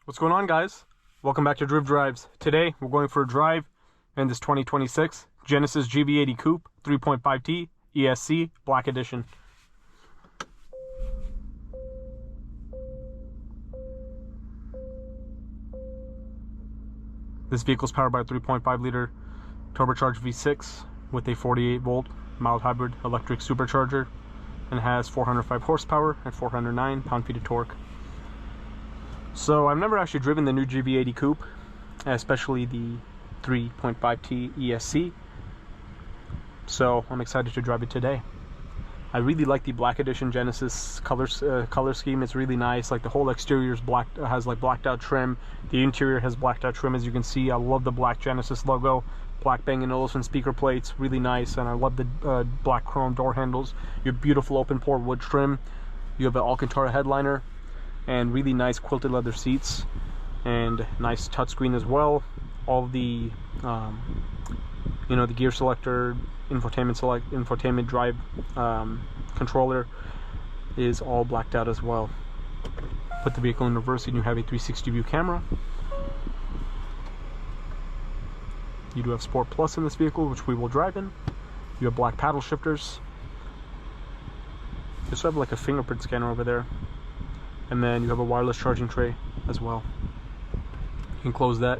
What's going on, guys? Welcome back to Driv Drives. Today we're going for a drive in this 2026 Genesis GV80 Coupe 3.5T ESC Black Edition. This vehicle is powered by a 3.5 liter turbocharged V6 with a 48 volt mild hybrid electric supercharger and has 405 horsepower and 409 pound-feet of torque. So I've never actually driven the new GV80 Coupe, especially the 3.5T ESC, so I'm excited to drive it today. I really like the Black Edition Genesis color scheme. It's really nice. Like the whole exterior is black, has like blacked out trim. The interior has blacked out trim, as you can see. I love the black Genesis logo, black Bang & Olufsen speaker plates, really nice. And I love the black chrome door handles. Your beautiful open pore wood trim. You have an Alcantara headliner and really nice quilted leather seats and nice touchscreen as well. All the the gear selector, infotainment drive controller is all blacked out as well. Put the vehicle in reverse and you have a 360 view camera. You do have Sport Plus in this vehicle, which we will drive in. You have black paddle shifters. You also have like a fingerprint scanner over there. And then you have a wireless charging tray as well. You can close that.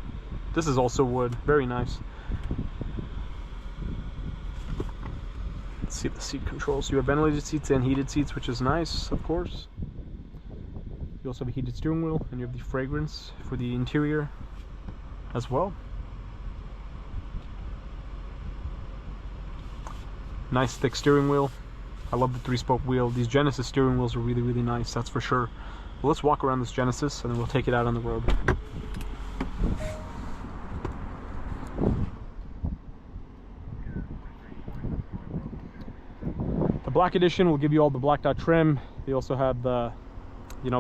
This is also wood, very nice. Let's see the seat controls. You have ventilated seats and heated seats, which is nice, of course. You also have a heated steering wheel, and you have the fragrance for the interior as well. Nice thick steering wheel. I love the 3-spoke wheel. These Genesis steering wheels are really, really nice, that's for sure. Well, let's walk around this Genesis and then we'll take it out on the road. The Black Edition will give you all the blacked out trim. They also have the,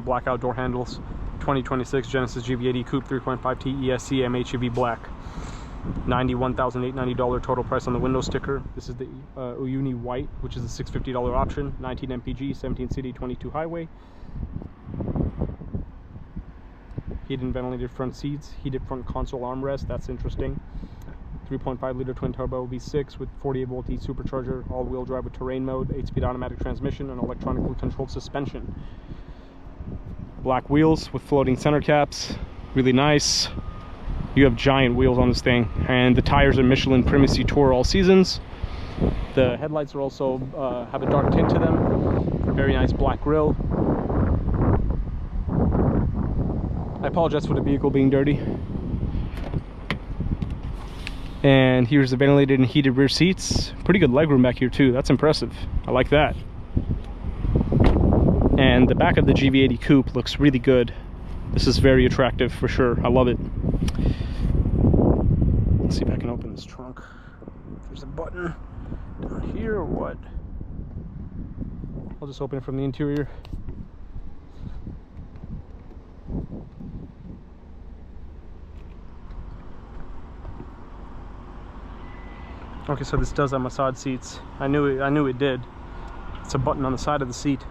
black outdoor handles. 2026 Genesis GV80 Coupe 3.5T ESC MHEV Black. $91,890 total price on the window sticker. This is the Uyuni White, which is a $650 option. 19 mpg, 17 city, 22 highway. Heated and ventilated front seats, heated front console armrest, that's interesting. 3.5 liter twin turbo V6 with 48 volt E supercharger, all-wheel drive with terrain mode, 8-speed automatic transmission, and electronically controlled suspension. Black wheels with floating center caps, really nice. You have giant wheels on this thing, and the tires are Michelin Primacy Tour all seasons. The headlights are also have a dark tint to them. Very nice black grille. I apologize for the vehicle being dirty. And here's the ventilated and heated rear seats. Pretty good legroom back here too. That's impressive. I like that. And the back of the GV80 Coupe looks really good. This is very attractive for sure. I love it. Let's see if I can open this trunk. There's a button down here or what? I'll just open it from the interior. Okay, so this does have massage seats. I knew it did. It's a button on the side of the seat.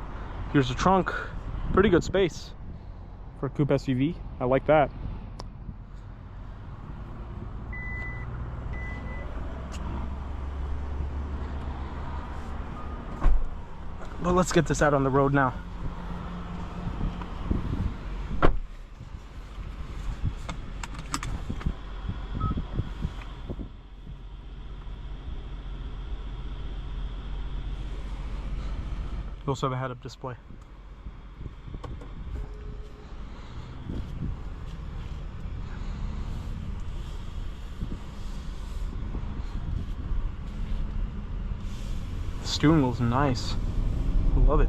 Here's the trunk. Pretty good space for a coupe SUV. I like that. But let's get this out on the road now. You also have a head-up display. The steering wheel's nice. I love it.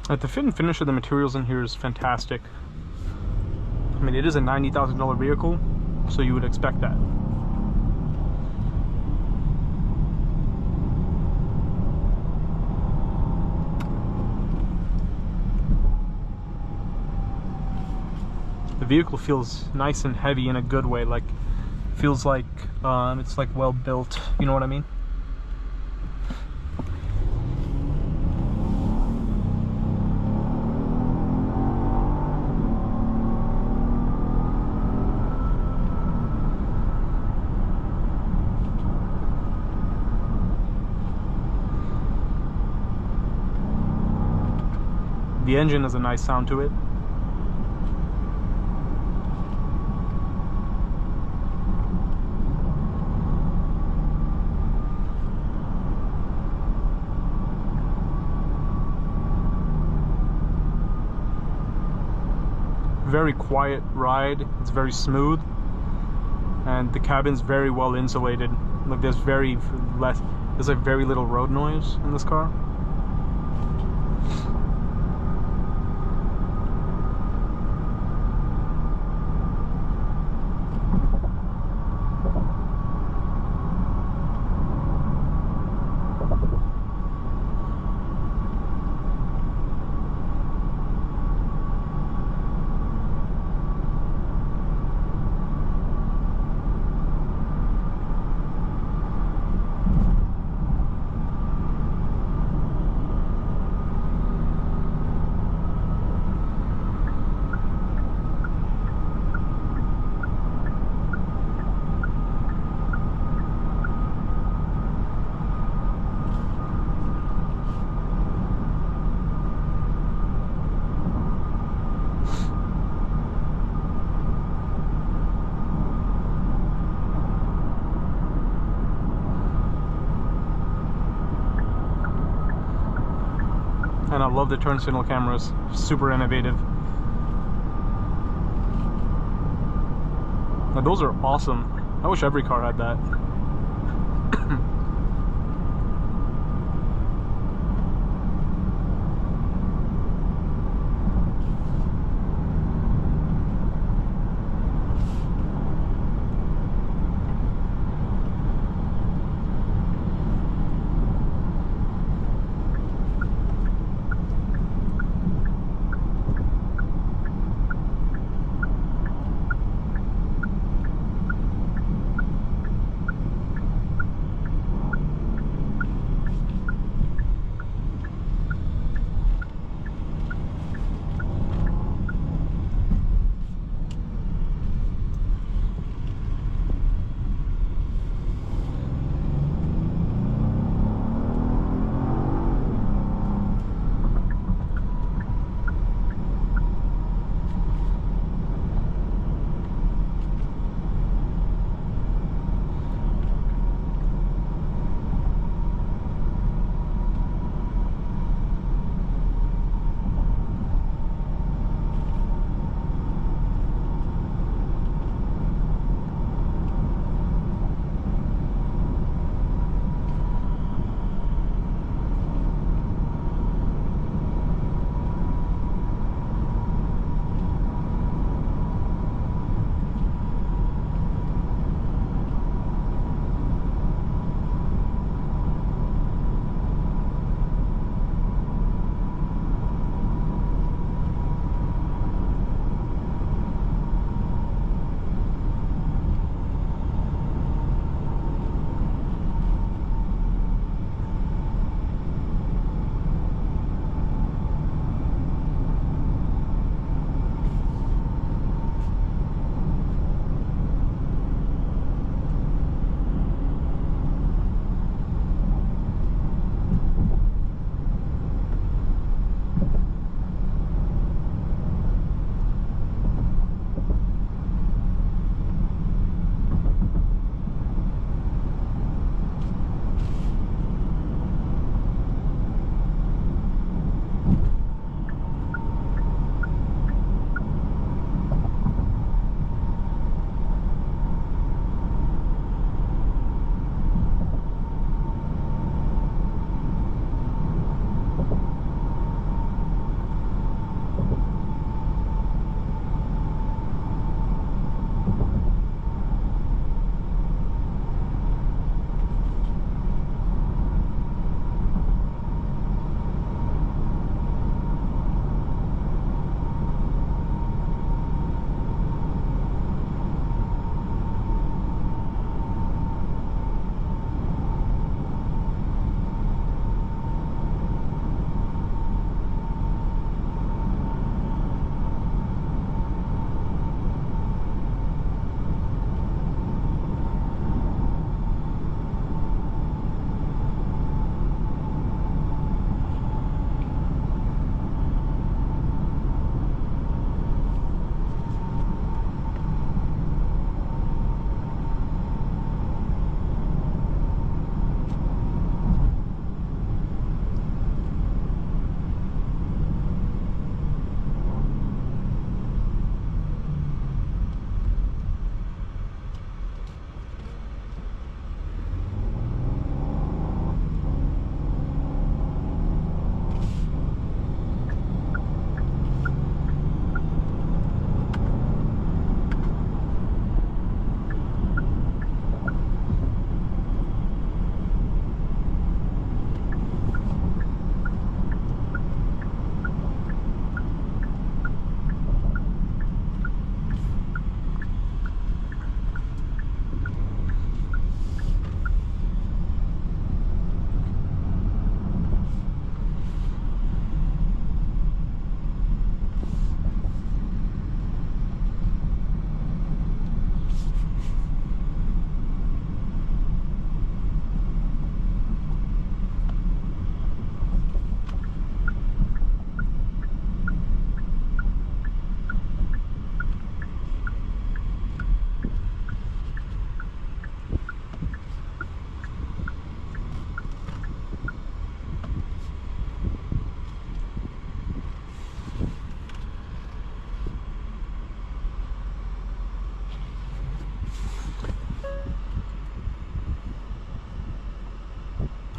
Like the fit and finish of the materials in here is fantastic. I mean, it is a $90,000 vehicle, so you would expect that. vehicle feels nice and heavy in a good way, like feels like it's like well built, you know what I mean? The engine has a nice sound to it. Very quiet ride, it's very smooth, and the cabin's very well insulated. Like there's very little road noise in this car. And I love the turn signal cameras, super innovative. Now those are awesome. I wish every car had that.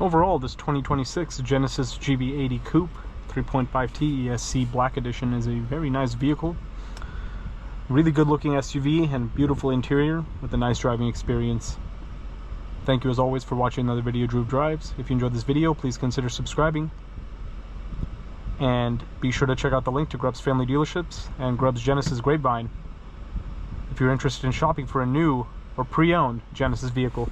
Overall, this 2026 Genesis GV80 Coupe 3.5T ESC Black Edition is a very nice vehicle. Really good looking SUV and beautiful interior with a nice driving experience. Thank you as always for watching another video of Drew Drives. If you enjoyed this video, please consider subscribing. And be sure to check out the link to Grubb's Family Dealerships and Grubb's Genesis Grapevine if you're interested in shopping for a new or pre-owned Genesis vehicle.